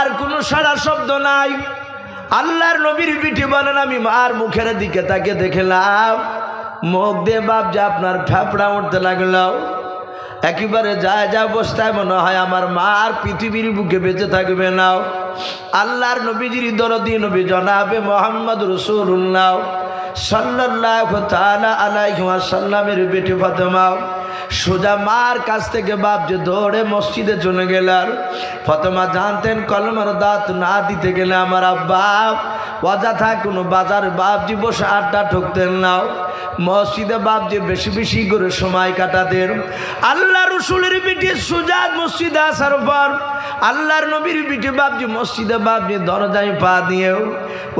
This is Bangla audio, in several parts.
আর কোনো সারা শব্দ নাই। আল্লাহর নবীর বিটি বলেন আমি মার মুখের দিকে তাকে দেখলাম, মুখ দিয়ে বাপ যে আপনার ফেফড়া উঠতে লাগলো। একেবারে যায় যা অবস্থায় মনে হয় আমার মা আর পৃথিবীর বুকে বেঁচে থাকবে না। আল্লাহর নবীজির দরদি নবী জনাবে মোহাম্মদ রাসূলুল্লাহ সাল্লাল্লাহু তাআলা আলাইহি ওয়াসাল্লামের বেটি ফাতেমা সোজা মার কাছ থেকে বাপ যে দৌড়ে মসজিদে চলে গেলেন। ফাতেমা জানতেন কলমার দাঁত না দিতে গেলে আমার আব্বা অযথা কোনো বাজার বাপজি বসে আড্ডা ঠকতেন না। মসজিদে বাপজি বেশি বেশি করে সময় কাটাতেন। আল্লাহ রসুলের বিটি সোজা মসজিদে আসার পর আল্লাহর নবীর বিটি বাপজি মসজিদে বাপজি দরজায় পা দিয়েও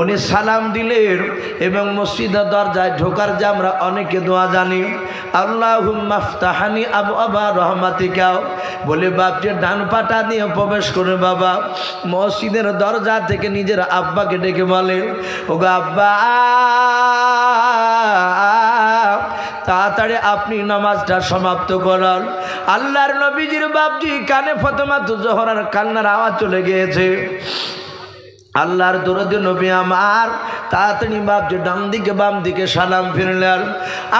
উনি সালাম দিলেন এবং মসজিদের দরজায় ঢোকার যে আমরা অনেকে দোয়া জানি, আল্লাহুম্মা ফতাহনি আবওয়াবা রহমাতিকা বলে বাপজি ডান পাটা দিয়ে প্রবেশ করে বাবা মসজিদের দরজা থেকে নিজের আব্বাকে ডেকে বলে, ওগো আব্বা তাড়াতাড়ি আপনি নামাজটা সমাপ্ত করান। আল্লাহর নবীজির বাপজি কানে ফাতেমা জোহরার কান্নার আওয়াজ চলে গিয়েছে। আল্লাহর দরদি নবী আমার তাড়াতাড়ি বাপজি ডান দিকে বাম দিকে সালাম ফিরলেন।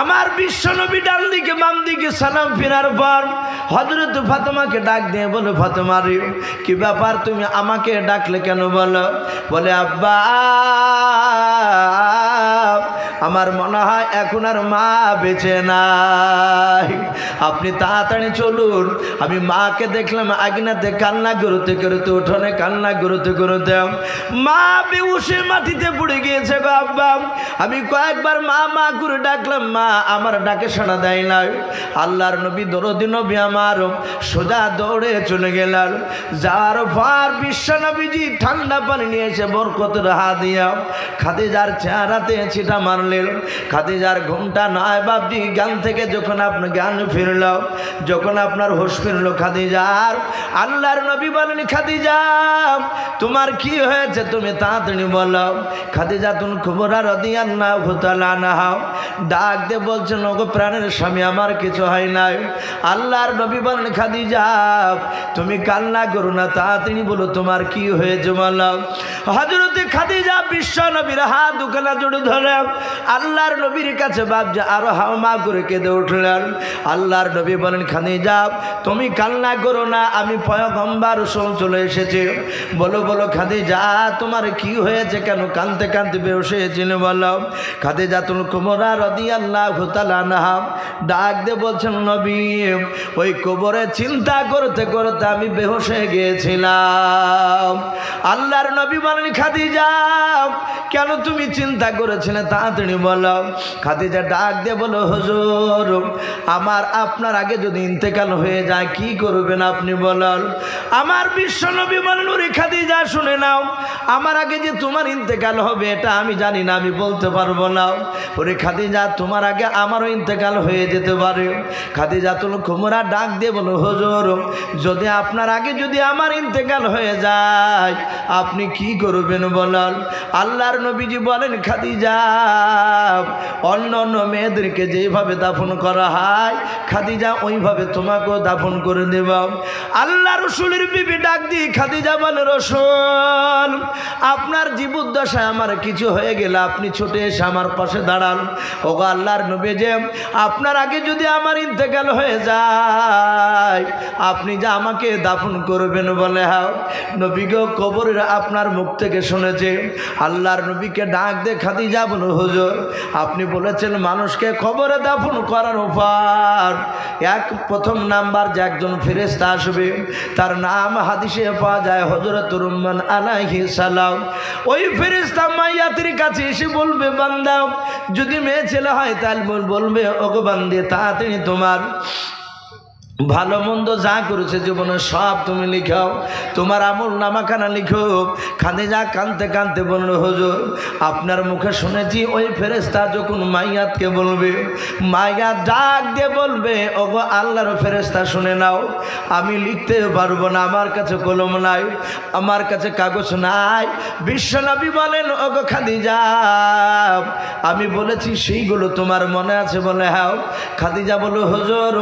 আমার বিশ্ব নবী ডান দিকে বাম দিকে সালাম ফেরার পর হযরত ফাতেমাকে ডাক দিয়ে বলে, ফাতেমা রে কি ব্যাপার তুমি আমাকে ডাকলে কেন? বলে আব্বা আমার মনে হয় এখন আর মা বেঁচে নাই, আপনি তাড়াতাড়ি চলুন। আমি মাকে দেখলাম আগুনাতে কান্না করতে করতে উঠোনে কান্না করতে করতে মা বেহুশে মাটিতে পড়ে গিয়েছে গো আব্বা। আমি কয়েকবার মা মা করে ডাকলাম, মা আমার ডাকে সাড়া দেয় না। আল্লাহর নবী দরদি নবী আমার সোজা দৌড়ে চলে গেলেন। যার পর বিশ্ব নবীজি ঠান্ডা পানি নিয়ে এসে বরকতের হাত দিয়া খাদিজার চেহারাতে ছিটা মারলেন। খাদিজার ঘুমটা নয় বাপজি জ্ঞান থেকে যখন আপনার জ্ঞান ফিরল, যখন আপনার হোশ ফিরল খাদিজার, আল্লাহর নবী বলেন, খাদিজা তোমার কি হয়েছে তুমি তাড়াতাড়ি বলো। খাদিজা তুমি কুবরা রাদিয়াল্লাহু তাআলা আনহা ডাক দিয়ে বলছেন, ওগো প্রাণের স্বামী আমার কিছু হয় নাই। আল্লাহর নবী বলেন, খাদিজা তুমি কান্না করো না, তাড়াতাড়ি বলো তোমার কি হয়েছে বলো। হযরতে খাদিজা বিশ্ব নবীর হাত দুখানা জোড়ে ধরে আল্লাহর নবীর কাছে বাপজি আরো হাওমা করে কেঁদে উঠলেন। আল্লাহর নবী বলেন, খাদিজা তুমি কান্না করো না, আমি পয়গম্বর রাসূল চলে এসেছি। বলো বলো খাদিজা তোমার কি হয়েছে, কেন কাঁদতে কাঁদতে বেহুশ হয়েছিলে বলো। খাদিজাতুল কুবরা রাদিয়াল্লাহু তাআলা আনহা ডাক দিয়ে বলছেন, নবী ওই কবরে চিন্তা করতে করতে আমি বেহুশ হয়ে গিয়েছিলাম। আল্লাহর নবী বলেন, খাদিজা কেন তুমি চিন্তা করেছিলে তাড়াতাড়ি বলো। খাদিজা ডাক দিয়ে বলো, হুজুর আমার আপনার আগে যদি ইন্তেকাল হয়ে যায় কি করবেন আপনি বলেন। আমার বিশ্ব নবী বলেন, ওরে খাদিজা শুনে নাও, আমার আগে যে তোমার ইন্তেকাল হবে এটা আমি জানি না, আমি বলতে পারবো না। ওরে খাদিজা তোমার আগে আমারও ইন্তেকাল হয়ে যেতে পারে। খাদিজাতুল কুবরা ডাক দিয়ে বলো, হুজুর যদি আপনার আগে যদি আমার ইন্তেকাল হয়ে যায় আপনি কি করবেন বলেন। আল্লাহর নবীজি বলেন, খাদিজা অন্য অন্য মেয়েদেরকে যেভাবে দাফন করা হয় খাদিজা ওইভাবে তোমাকেও দাফন করে দেব। আল্লাহ রসুলের বিবি ডাক দিয়ে খাদিজা বলে, রসুল আপনার জীবদ্দশায় আমার কিছু হয়ে গেলে আপনি ছুটে এসে আমার পাশে দাঁড়ান। ওগো আল্লাহর নবী যে আপনার আগে যদি আমার ইন্তেকাল হয়ে যায় আপনি যা আমাকে দাফন করবেন বলে। হ্যাঁ নবী গো কবরের আপনার মুখ থেকে শুনেছে। আল্লাহর নবীকে ডাক দে খাদিজা বলো, হুজুর আপনি বলেছেন মানুষকে কবরে দাফন করার উপর প্রথম নাম্বার যে একজন ফেরেশতা আসবে তার নাম হাদিসে পাওয়া যায় হযরত রুম্মান আলাইহিস সালাম। ওই ফেরেশতা মাইয়াতের কাছে এসে বলবে, বান্দা যদি মেয়ে ছেলে হয় তাহলে বলবে, ওগো বান্দে তাড়াতাড়ি তোমার ভালো মন্দ যা করেছে জীবনে সব তুমি লিখাও, তোমার আমল নামাখানা লিখো। খাদিজা কাঁদতে কাঁদতে বলল, হুজুর আপনার মুখে শুনেছি ওই ফেরেশতা যখন মাইয়াতকে বলবে, মাইয়াত ডাক দিয়ে বলবে, ওগো আল্লাহর ফেরেশতা শুনে নাও, আমি লিখতে পারবো না, আমার কাছে কলম নাই, আমার কাছে কাগজ নাই। বিশ্বনবী বলেন, ওগো খাদিজা আমি বলেছি সেইগুলো তোমার মনে আছে বলে। হ্যাঁ। খাদিজা বলো, হুজুর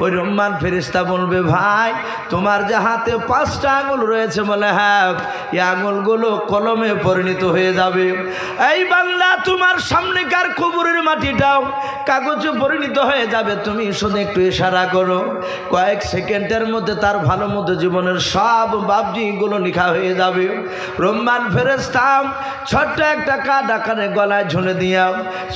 ওই রুম্মান ফেরেশতা বলবে ভাই তোমার যে হাতে 5টা আঙুল রয়েছে, বলে হ্যাঁ, এই আঙুলগুলো কলমে পরিণত হয়ে যাবে। এই বান্দা তোমার সামনেকার কবরের মাটিটাও কাগজে পরিণত হয়ে যাবে, তুমি শুধু একটু ইশারা করো, কয়েক সেকেন্ডের মধ্যে তার ভালো মতো জীবনের সব বাবজিগুলো লেখা হয়ে যাবে। রহমান ফেরেশতা ছোট্ট একটা কাটা কানে গলায় ঝুলে দিয়া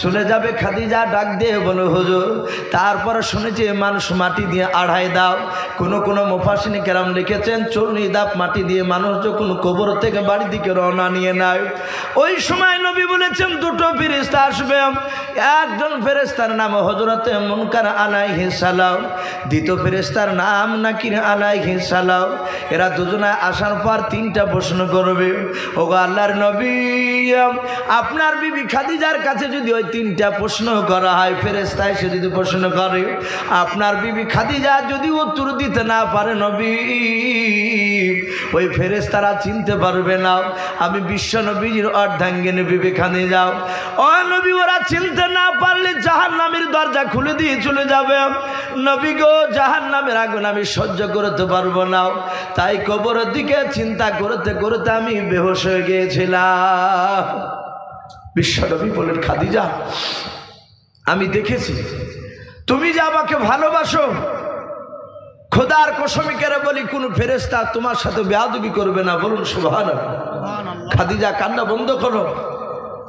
চলে যাবে। খাদিজা ডাক দিয়ে বলো হুজুর, তারপরে শুনেছি মানুষ মাটি দিয়ে আড়াই দাও, কোনো মুফাসসিরিন কেরাম লিখেছেন 40 ধাপ মাটি দিয়ে মানুষ যখন কবর থেকে বাড়ির দিকে রওনা নিয়ে নেয়, ওই সময় নবী বলেছেন 2টো ফেরেশতা আসবে। একজন ফেরেশতার নাম হযরতে মুনকার আলাইহিস সালাম, দ্বিতীয় ফেরেশতার নাম নাকির আলাইহিস সালাম। এরা দুজনে আসার পর 3টা প্রশ্ন করবে। ওগো আল্লাহর নবী, আপনার বিবি খাদিজার কাছে যদি ওই 3টা প্রশ্ন করা হয়, ফেরেশতা এসে যদি প্রশ্ন করে, আপনার বিবি খাদিজা যদি উত্তর দিতে না পারে নবী, ওই ফেরেশতারা চিনতে পারবে না আমি বিশ্ব নবীজির অর্ধাঙ্গিনী বিবি খাদিজা। ও নবী, ওরা চিনতে না পারলে জাহান্নামের দরজা খুলে দিয়ে চলে যাবে। নবী গো, জাহান্নামের আগুন আমি সহ্য করতে পারবো না, তাই কবরের দিকে চিন্তা করতে করতে আমি বেহুশ হয়ে গিয়েছিলাম। বিশ্বনবী বলেন খাদিজা, আমি দেখেছি তুমি যে আমাকে ভালোবাসো, খোদার কসম করে বলি কোন ফেরেশতা তোমার সাথে বেয়াদবি করবে না। বলুন সুবহানাল্লাহ। খাদিজা কান্না বন্ধ করো,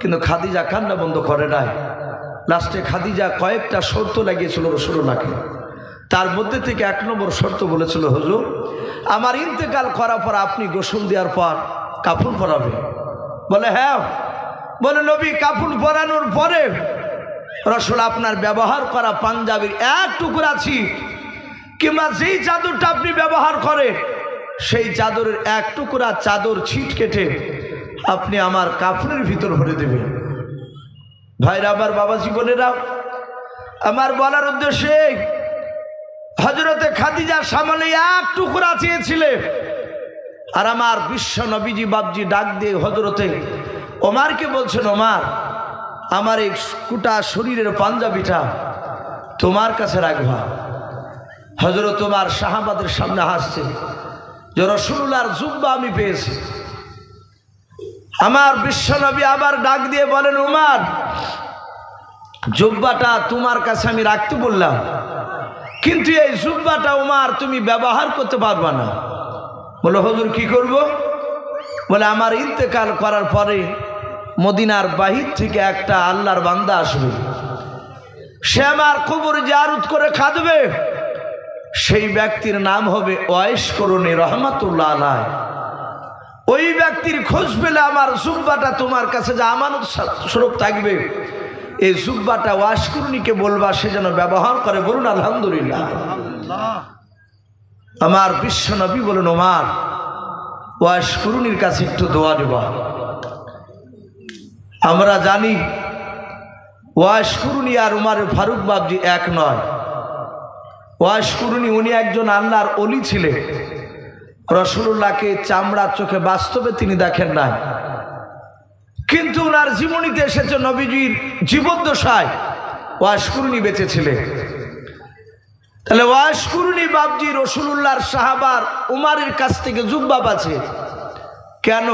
কিন্তু খাদিজা কান্না বন্ধ করে নাই। লাস্টে খাদিজা কয়েকটা শর্ত লাগিয়েছিল রাসূলুল্লাহকে। তার মধ্যে থেকে 1 নম্বর শর্ত বলেছিল, হুজুর আমার ইন্তেকাল করার পর আপনি গোসল দেওয়ার পর কাফন পরাবে। বলে হ্যাঁ। বলে নবী, কাফন পরানোর পরে রাসূল আপনার ব্যবহার করা পাঞ্জাবির 1 টুকরা ছিট কিংবা যেই চাদরটা আপনি ব্যবহার করেন, সেই চাদরের 1 টুকরা চাদর ছিট কেটে আপনি আমার কাফনের ভিতর ভরে দেবেন। ভাইরা, আমার বাবা জীবনেরা, আমার বলার উদ্দেশ্যে হযরতে খাদিজার সামনে 1 টুকরা চেয়েছিলেন, আর আমার বিশ্ব নবীজি বাবজি ডাক দিয়ে হযরতে ওমরকে বলছেন, ওমর আমার এই কুটা শরীরের পাঞ্জাবিটা তোমার কাছে রাখবা। হযরত ওমর সাহাবাদের সামনে হাসছে যে রাসূলুল্লাহর জুব্বা আমি পেয়েছি। আমার বিশ্ব নবী আবার ডাক দিয়ে বলেন, ওমর জুব্বাটা তোমার কাছে আমি রাখতে বললাম, কিন্তু এই জুব্বাটা ওমর তুমি ব্যবহার করতে পারবা না। বলে হুজুর কি করব? বলে আমার ইন্তেকাল করার পরে মদিনার বাহির থেকে একটা আল্লাহর বান্দা আসবে, সে আমার কবর জিয়ারত করে খাদবে। সেই ব্যক্তির নাম হবে ওয়াইস করুণী রহমাতুল্লাহ আলাইহি। ওই ব্যক্তির খোঁজ পেলে আমার জুব্বাটা তোমার কাছে যে আমানত স্বরূপ থাকবে, এই জুব্বাটা ওয়াইস করুণীকে বলবা সে যেন ব্যবহার করে। বলুন আলহামদুলিল্লাহ। আমার বিশ্ব নবী বলেন, ওমর ওয়াইস করুণীর কাছে একটু দোয়া দেবা। আমরা জানি ওয়াইস করুণী আর উমর ফারুক বাবজি এক নয়। ওয়াইস করুণী উনি একজন আল্লাহর ওলি ছিলেন। রাসূলুল্লাহকে চামড়ার চোখে বাস্তবে তিনি দেখেন নাই, কিন্তু ওনার জীবনীতে এসেছে নবীজির জীবদ্দশায় ওয়াইস করুণী বেঁচে ছিলেন। তাহলে ওয়াইস করুণী বাবজি রাসূলুল্লাহর সাহাবার উমরের কাছ থেকে জুব্বা পাচ্ছে কেন?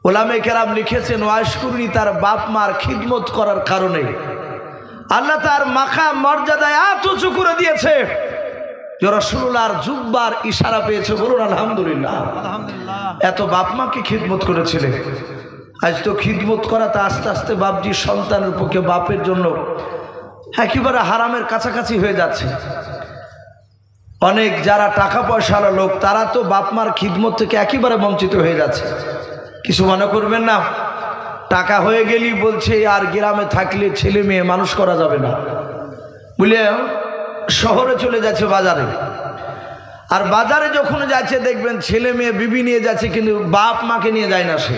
ওলামে কেরাম লিখেছেন ওয়াইস করুণী তার বাপ মার খিদমত করার কারণে আল্লাহ তার মাকাম মর্যাদায় এত উঁচু করে দিয়েছে যে রাসূলুল্লাহর জুব্বার ইশারা পেয়েছে। বলুন আলহামদুলিল্লাহ। এত বাপ মাকে খিদমত করেছিলেন। আজ তো খিদমত করাতে আস্তে আস্তে বাপজি সন্তানের পক্ষে বাপের জন্য একেবারে হারামের কাছাকাছি হয়ে যাচ্ছে। অনেক যারা টাকা পয়সাওয়ালা লোক তারা তো বাপ মার খিদমত থেকে একেবারে বঞ্চিত হয়ে যাচ্ছে। কিছু মনে করবেন না, টাকা হয়ে গেলেই বলছে আর গ্রামে থাকলে ছেলে মেয়ে মানুষ করা যাবে না বলে শহরে চলে যাচ্ছে বাজারে। আর বাজারে যখন যাচ্ছে দেখবেন ছেলে মেয়ে বিবি নিয়ে যাচ্ছে, কিন্তু বাপ মাকে নিয়ে যায় না। সে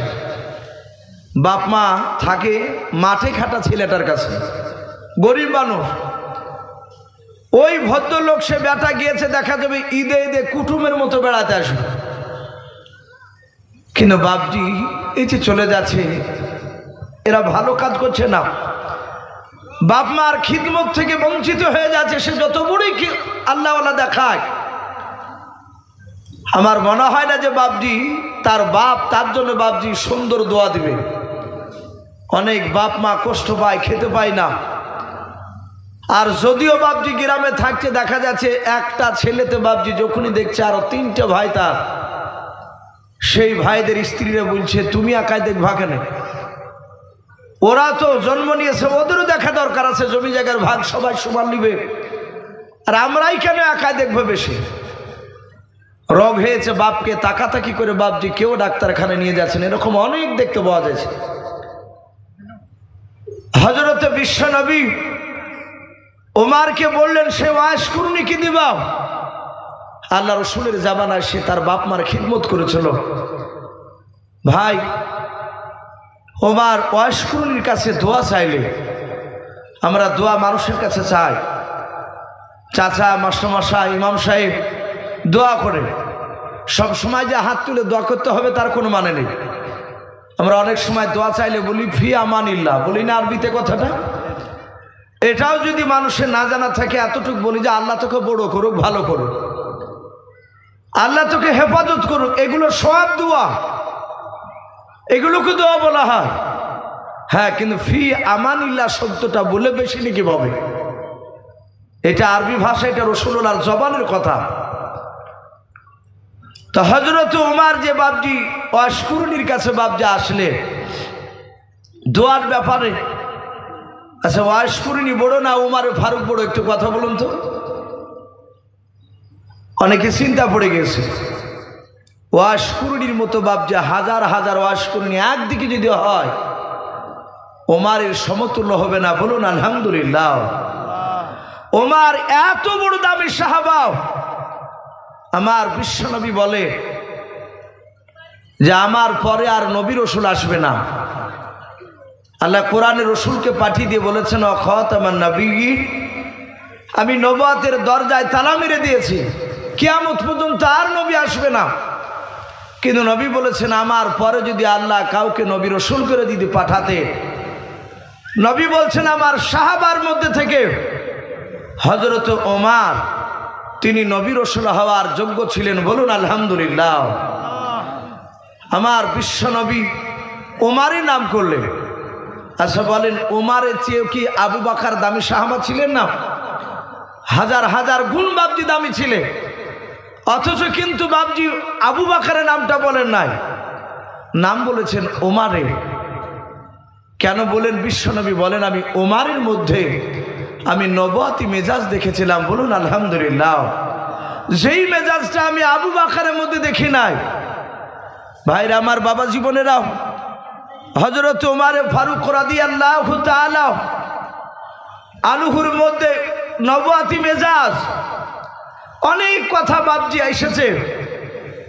বাপ মা থাকে মাঠে খাটা ছেলেটার কাছে, গরিব মানুষ। ওই ভদ্রলোক সে বেটা গিয়েছে, দেখা যাবে ঈদে ঈদে কুটুমের মতো বেড়াতে আসবে, কিন্তু বাপজি এই যে চলে যাচ্ছে, এরা ভালো কাজ করছে না। বাপ মার খিদমত থেকে বঞ্চিত হয়ে যাচ্ছে, সে যত বড়ই আল্লাহওয়ালা দেখায়। আমার মনে হয় না যে বাপজি তার বাপ তার জন্য বাপজি সুন্দর দোয়া দিবে। অনেক বাপ মা কষ্ট পায়, খেতে পায় না। আর যদিও বাপজি গ্রামে থাকছে, দেখা যাচ্ছে একটা ছেলেতে বাপজি যখনই দেখছে আরো 3টে ভাই তার, সেই ভাইদের স্ত্রীরা বলছে তুমি একাই দেখবা কেন? ওরা তো জন্ম নিয়েছে, ওদেরও দেখা দরকার আছে, জমি জায়গার ভাগ সবাই সমান নিবে, আর আমরাই কেন একাই দেখবো বেশি? রোগ হয়েছে বাপকে তাকাতাকি করে বাপজি কেউ ডাক্তারখানায় নিয়ে যাচ্ছেন, এরকম অনেক দেখতে পাওয়া যাচ্ছে। হযরতে বিশ্বনবী ওমরকে বললেন সে ওয়াইশ কুরনি কি দিবা? আল্লাহ রসুলের জামানায় সে তার বাপ মার খিদমত করেছিল। ভাই ওমর ওয়াইশ কুরনির কাছে দোয়া চাইলে, আমরা দোয়া মানুষের কাছে চাই, চাচা মাস্টারমশাই ইমাম সাহেব দোয়া করে, সব সময় যে হাত তুলে দোয়া করতে হবে তার কোনো মানে নেই। আমরা অনেক সময় দোয়া চাইলে বলি ফি আমানিল্লাহ, বলি না আরবিতে কথাটা? এটাও যদি মানুষের না জানা থাকে এতটুকু বলি যে আল্লাহ তোকে বড় করুক, ভালো করুক, আল্লাহ তোকে হেফাজত করুক, এগুলো সব দোয়া, এগুলোকে দোয়া বলা হয়। হ্যাঁ, কিন্তু ফি আমানিল্লাহ শব্দটা বলে বেশি নাকি ভাবে, এটা আরবি ভাষা, এটা রাসূলুল্লাহর জবানের কথা। তো হযরত ওমর যে বাপজি ওয়াইশ কুরনির কাছে বাপজি আসলে দোয়ার ব্যাপারে, আচ্ছা ওয়াইশ কুরনি বড় না ওমর ফারুক বড়? একটু কথা বলুন তো। অনেকে চিন্তা পড়ে গেছে, ওয়াইশ কুরনির মতো বাপজি হাজার হাজার ওয়াইশ কুরনি একদিকে যদি হয় ওমরের সমতুল্য হবে না। বলুন আলহামদুলিল্লাহ। ওমর এত বড় দামি সাহাবা, আমার বিশ্বনবী বলে যে আমার পরে আর নবী রসুল আসবে না। আল্লাহ কোরআনে রসুলকে পাঠিয়ে দিয়ে বলেছেন খাতামান নবিয়্যিন, আমি নবুয়তের দরজায় তালা মেরে দিয়েছি, কিয়ামত পর্যন্ত আর নবী আসবে না। কিন্তু নবী বলেছেন আমার পরে যদি আল্লাহ কাউকে নবী রসুল করে দিতে পাঠাতে, নবী বলছেন আমার সাহাবার মধ্যে থেকে হযরত ওমর তিনি নবী রসুল হওয়ার যোগ্য ছিলেন। বলুন আলহামদুলিল্লাহ। আমার বিশ্বনবী ওমরের নাম করলেন। আচ্ছা বলেন, ওমরের চেয়েও কি আবু বকর দামি সাহাবা ছিলেন না? হাজার হাজার গুণ বাপজি দামি ছিলেন, অথচ কিন্তু বাপজি আবু বকরের নামটা বলেন নাই, নাম বলেছেন ওমরের। কেন বলেন? বিশ্বনবী বলেন আমি ওমরের মধ্যে আমি নবুয়তি মেজাজ দেখেছিলাম। বলুন আলহামদুলিল্লাহ। যেই মেজাজটা আমি আবু বকরের মধ্যে দেখি নাই। ভাইরা আমার, বাবা জীবনেরাও, হযরত ওমর ফারুক রাদিয়াল্লাহু তাআলা আনহুর মধ্যে নবুয়তি মেজাজ, অনেক কথা বাপজি এসেছে,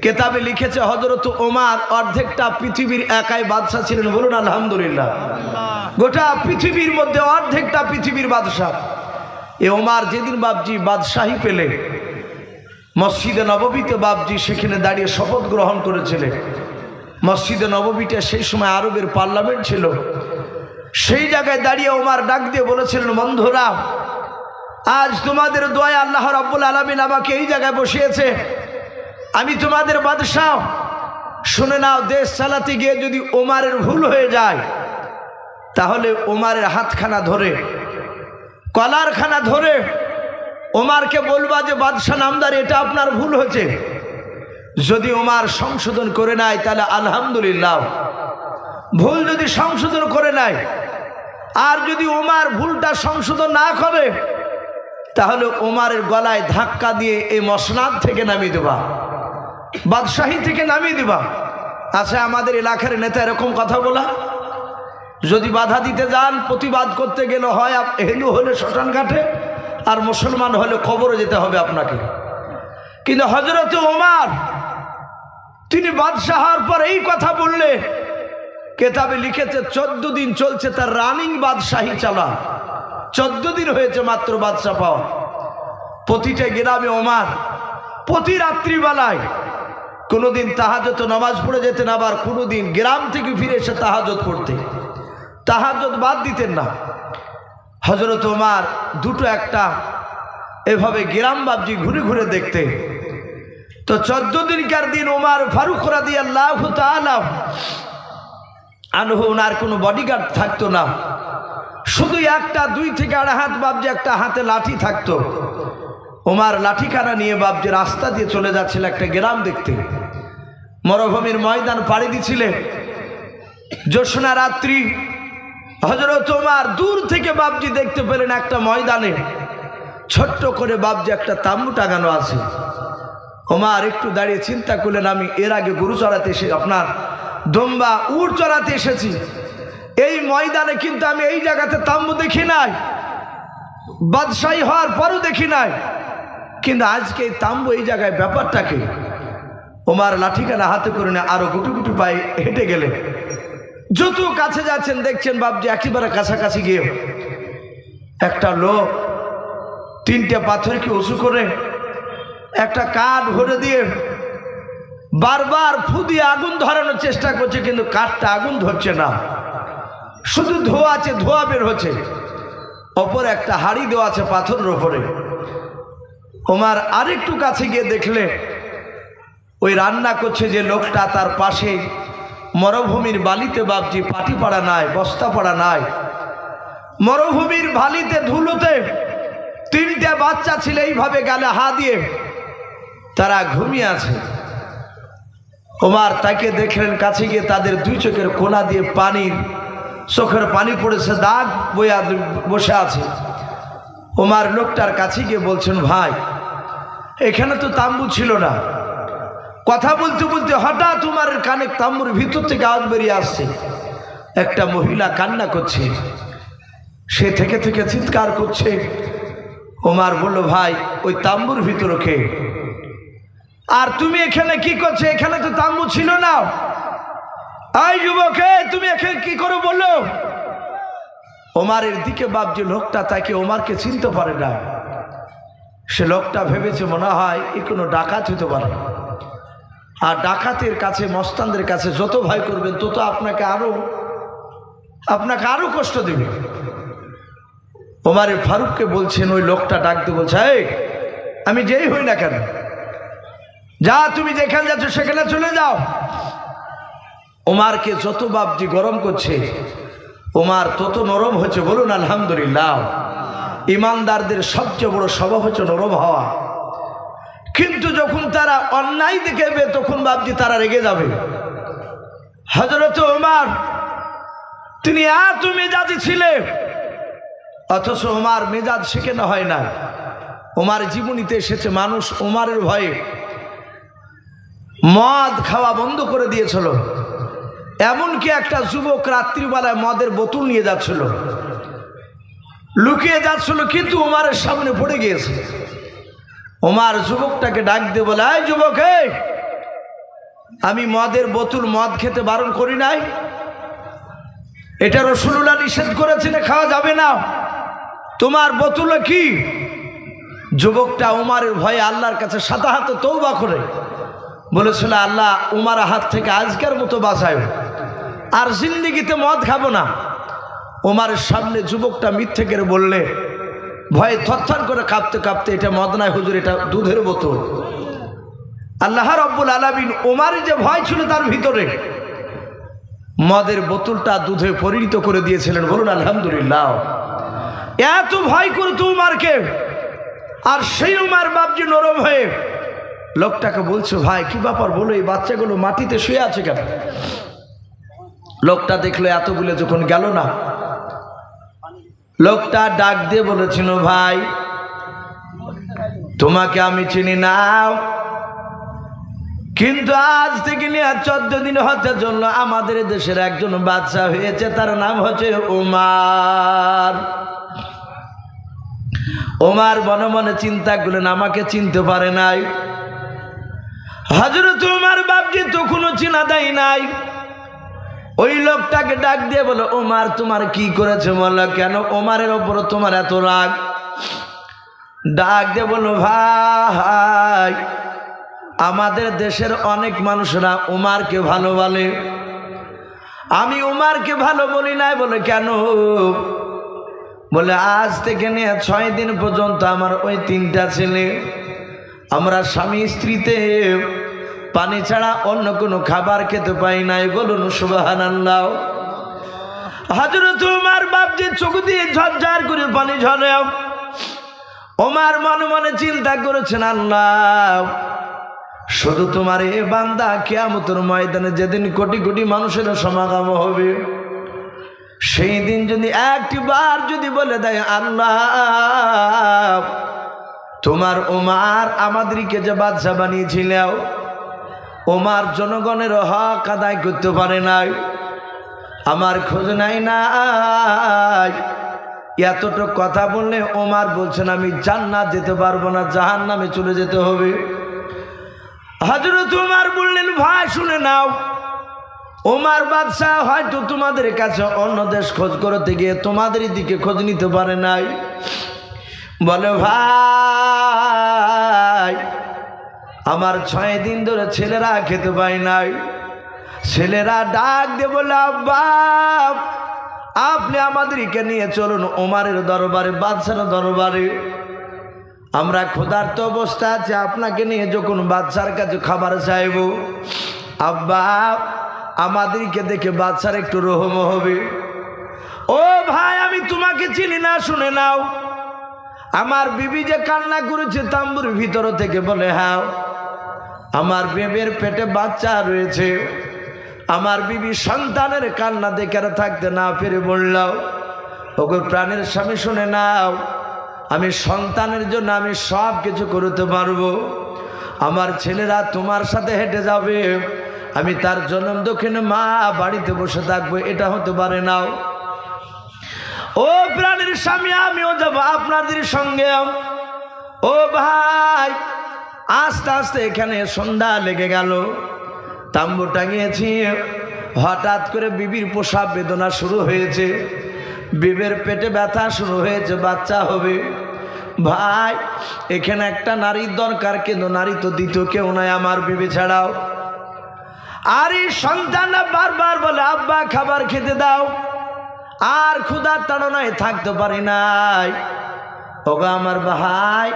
কেতাবে লিখেছে হযরত ওমর অর্ধেকটা পৃথিবীর একাই বাদশা ছিলেন। বলুন আলহামদুলিল্লাহ। গোটা পৃথিবীর মধ্যে অর্ধেকটা পৃথিবীর বাদশা। এ ওমর যেদিন বাপজি বাদশাহী পেলে মসজিদে নববীতে বাপজি সেখানে দাঁড়িয়ে শপথ গ্রহণ করেছিলেন। মসজিদে নববীতে সেই সময় আরবের পার্লামেন্ট ছিল, সেই জায়গায় দাঁড়িয়ে ওমর ডাক দিয়ে বলেছিলেন বন্ধুরা, আজ তোমাদের দোয়ায় আল্লাহ রাব্বুল আলামিন আমাকে এই জায়গায় বসিয়েছে, আমি তোমাদের বাদশা। শুনে নাও, দেশ চালাতে গিয়ে যদি ওমরের ভুল হয়ে যায় তাহলে ওমরের হাতখানা ধরে, কলারখানা ধরে ওমরকে বলবা যে বাদশা নামদার এটা আপনার ভুল হয়েছে। যদি ওমর সংশোধন করে নেয় তাহলে আলহামদুলিল্লাহ, ভুল যদি সংশোধন করে নেয়, আর যদি ওমর ভুলটা সংশোধন না করে তাহলে ওমরের গলায় ধাক্কা দিয়ে এই মসনাদ থেকে নামিয়ে দেবা, বাদশাহী থেকে নামিয়ে দেবা। আচ্ছা, আমাদের এলাকার নেতা এরকম কথা বলা, যদি বাধা দিতে যান, প্রতিবাদ করতে গেলে হয় হিন্দু হলে শ্মশান ঘাটে, আর মুসলমান হলে কবরে যেতে হবে আপনাকে। কিন্তু হযরত ওমর তিনি বাদশাহ হওয়ার পর এই কথা বললে, কেতাবে লিখেছে 14 দিন চলছে তার রানিং বাদশাহী চালা, 14 দিন হয়েছে মাত্র বাদশাহ পাওয়া। প্রতিটা গ্রামে ওমর প্রতি রাত্রিবেলায় কোনোদিন তাহাজ্জুদ নামাজ পড়ে যেতেন, আবার কোনোদিন গ্রাম থেকে ফিরে এসে তাহাজ্জুদ পড়তে, তাহাজ্জুদ বাদ দিতেন না। হযরত ওমর দুটো একটা এভাবে গ্রাম বাবজি ঘুরে ঘুরে দেখতে। তো 14 দিনকার দিন ওমর ফারুক রাদিয়াল্লাহু তাআলা আনহু, ওনার কোনো বডিগার্ড থাকতো না, শুধু একটা 2 থেকে 2.5 হাত বাবজি একটা হাতে লাঠি থাকতো। ওমর লাঠিখানা নিয়ে বাবজি রাস্তা দিয়ে চলে যাচ্ছিল একটা গ্রাম দেখতে। মরুভূমির ময়দান পাড়ি দিছিলেন, জ্যোৎস্না রাত্রি। হযরত ওমর দূর থেকে বাবজি দেখতে পেলেন একটা ময়দানে ছোট্ট করে বাবজি একটা তাম্বু টাঙানো আছে। ওমর একটু দাঁড়িয়ে চিন্তা করলেন, আমি এর আগে গরু চড়াতে এসে আপনার দম্বা উট চড়াতে এসেছি, এই ময়দানে কিন্তু আমি এই জায়গাতে তাম্বু দেখি নাই, বাদশাহী হওয়ার পরও দেখি নাই, কিন্তু আজকে এই তাম্বু এই জায়গায়, ব্যাপারটা কি? ওমর লাঠিখানা হাতে করে নিয়ে আরো গুটু গুটু পায়ে হেঁটে গেলেন। যত কাছে যাচ্ছেন দেখছেন বাবজি একেবারে কাছাকাছি গিয়ে একটা লোক 3টে পাথরকে উঁচু করে একটা কাঠ ভরে দিয়ে বারবার ফু দিয়ে আগুন ধরানোর চেষ্টা করছে, কিন্তু কাঠটা আগুন ধরছে না, শুধু ধোঁয়া আছে, ধোঁয়া বের হচ্ছে। অপর একটা হাড়ি দেওয়া আছে পাথরের ওপরে। ওমর আরেকটু কাছে গিয়ে দেখলে ওই রান্না করছে যে লোকটা, তার পাশে মরুভূমির বালিতে বাবজি পাটি পাড়া নাই, বস্তা পাড়া নাই, মরুভূমির বালিতে ধুলোতে 3টে বাচ্চা ছিল এইভাবে গালে হাত দিয়ে তারা ঘুমিয়ে আছে। ওমর তাকে দেখলেন, কাছে গিয়ে তাদের 2 চোখের কোনা দিয়ে চোখের পানি পড়েছে, দাগ বইয়া বসে আছে। ওমর লোকটার কাছে গিয়ে বলছেন, ভাই এখানে তো তাম্বু ছিল না। কথা বলতে বলতে হঠাৎ ওমরের কানে তাম্বুর ভিতর থেকে আওয়াজ বেরিয়ে আসছে, একটা মহিলা কান্না করছে, সে থেকে থেকে চিৎকার করছে। ওমর বলল, ভাই ওই তাম্বুর ভিতরে কে? আর তুমি এখানে কি করছো? এখানে তো তাম্বু ছিল না। এই যুবক, তুমি এখানে কি করে বললো? ওমরের দিকে বাবজি লোকটা তাকে ওমরকে চিনতে পারে না। সে লোকটা ভেবেছে মনে হয় এ কোনো ডাকাত হতে পারে, আর ডাকাতের কাছে, মস্তানদের কাছে যত ভয় করবেন তত আপনাকে আরো কষ্ট দেবে। ওমর ফারুককে বলছেন, ওই লোকটা ডাকতে বলছে, এই আমি যেই হই না কেন, যা তুমি যেখানে যাচ্ছ সেখানে চলে যাও। ওমরকে যত বাবজি গরম করছে ওমর তত নরম হচ্ছে। বলুন আলহামদুলিল্লাহ। ইমানদারদের সবচেয়ে বড় স্বভাব হচ্ছে নরম হওয়া, কিন্তু যখন তারা অন্যায় দেখবে তখন বাবজি তারা রেগে যাবে। হযরত ওমর তিনি এত মেজাজি ছিলেন, অথচ ওমর মেজাজ শেখানো হয় না। ওমর জীবনীতে এসেছে মানুষ ওমরের ভয়ে মদ খাওয়া বন্ধ করে দিয়েছিল। এমনকি একটা যুবক রাত্রিবেলায় মদের বোতল নিয়ে যাচ্ছিল, লুকিয়ে যাচ্ছিল, কিন্তু ওমরের সামনে পড়ে গিয়েছে। ওমর যুবকটাকে ডাক দিয়ে বলে, এই যুবক, আমি মদের বোতল, মদ খেতে বারণ করি নাই, এটা রাসূলুল্লাহ নিষেধ করেছেন, খাওয়া যাবে না, তোমার বোতলে কি? যুবকটা ওমরের ভয়ে আল্লাহর কাছে সাদা হাতে তওবা করে বলেছিল, আল্লাহ উমার হাত থেকে আজকের মতো বাঁচায়, আর জিন্দেগিতে মদ খাবো না। ওমরের সামনে যুবকটা মিথ্যে করে বললে ভয়ে থরথর করে কাঁপতে কাঁপতে, এটা মদ নয় হুজুর, এটা দুধের বোতল। আল্লাহ রাব্বুল আলামিন ওমরের যে ভয় ছিল তার ভিতরে মদের বোতলটা দুধে পরিণত করে দিয়েছিলেন। বলুন আলহামদুলিল্লাহ। এত ভয় করতো উমারকে, আর সেই উমার বাপজি নরম হয়ে লোকটাকে বলছে, ভাই কি ব্যাপার বলো, এই বাচ্চাগুলো মাটিতে শুয়ে আছে কেন? লোকটা দেখলো এতগুলো যখন গেল না, লোকটা ডাক দিয়ে বলেছিল, ভাই তোমাকে আমি চিনি না, কিন্তু আজ থেকে নিয়ে 14 দিন হতে জন্য আমাদের দেশের একজন বাচ্চা হয়েছে, তার নাম হচ্ছে ওমর। ওমর মনে মনে চিন্তা করলেন, আমাকে চিনতে পারে নাই। হযরত ওমর বাপজি তো কোনো চিনা দেয় নাই। ওই লোকটাকে ডাক দিয়ে বলো, ওমর তোমার কি করেছে বলো, কেন ওমরের ওপর তোমার এত রাগ? ডাক দিয়ে বলো, ভাই আমাদের দেশের অনেক মানুষরা উমারকে ভালো বলে, আমি উমারকে ভালো বলি নাই। বলে কেন? বলে আজ থেকে নিয়ে 6 দিন পর্যন্ত আমার ওই 3টা ছেলে আমরা স্বামী স্ত্রীতে পানি ছাড়া অন্য কোনো খাবার খেতে পাই নাই। বলুন সুবহানাল্লাহ। হযরত ওমর বাপজি চোখ দিয়ে ঝরঝর করে পানি ঝরে। ওমর মনে মনে চিন্তা করেছেন, আল্লাহ শুধু তোমার এই বান্দা কিয়ামতের ময়দানে যেদিন কোটি কোটি মানুষের সমাগম হবে, সেই দিন যদি একটিবার যদি বলে দেয়, আল্লাহ তোমার ওমর আমাদেরকে যে বাদশা বানিয়েছিল, ওমর জনগণের হক আদায় করতে পারে নাই, আমার খোঁজ নাই নাই, এতটুকু কথা বললে ওমর বলছেন আমি জান্নাত যেতে পারবো না, জাহান্নামে চলে যেতে হবে। হযরত ওমর বললেন, ভাই শুনে নাও, ওমর বাদশাহ হয়তো তোমাদের কাছে অন্য দেশ খোঁজ করতে গিয়ে তোমাদের দিকে খোঁজ নিতে পারে নাই। বলে ভাই আমার 6 দিন ধরে ছেলেরা খেতে পায় নাই। ছেলেরা ডাক দিয়ে বলে, আব্বা আপনি আমাদেরকে নিয়ে চলুন ওমরের দরবারে, বাদশার দরবারে, আমরা ক্ষুধার্ত অবস্থা আছে, আপনাকে নিয়ে যখন বাদশার কাছে খাবার চাইব, আব্বা আমাদেরকে দেখে বাদশার একটু রহম হবে। ও ভাই আমি তোমাকে চিনি না, শুনে নাও, আমার বিবি যে কান্না করেছে তাম্বুর ভিতর থেকে, বলে হ্যাঁ আমার বেবের পেটে বাচ্চা রয়েছে। আমার বিবি সন্তানের কান্না দেখে থাকতে না পেরে বলল, ওগো প্রাণের স্বামী শুনে নাও, আমি সন্তানের জন্য আমি সব কিছু করতে পারবো। আমার ছেলেরা তোমার সাথে হেঁটে যাবে, আমি তার জন্ম দক্ষিণে মা বাড়িতে বসে থাকবো, এটা হতে পারে না। ও প্রাণের স্বামী আমিও যাব আপনাদের সঙ্গে। ও ভাই আস্তে আস্তে এখানে সন্ধ্যা লেগে গেল, তাম্বু টাঙিয়েছি, হঠাৎ করে বিবির প্রসব বেদনা শুরু হয়েছে, বিবির পেটে ব্যথা শুরু হয়েছে, বাচ্চা হবে। ভাই এখানে একটা নারীর দরকার, কিন্তু নারী তো দ্বিতীয় কেউ নাই আমার বিবি ছাড়াও। আর এই সন্তানরা বারবার বলে, আব্বা খাবার খেতে দাও, আর ক্ষুধার তাড়নায় থাকতে পারি নাই। ওগো আমার ভাই,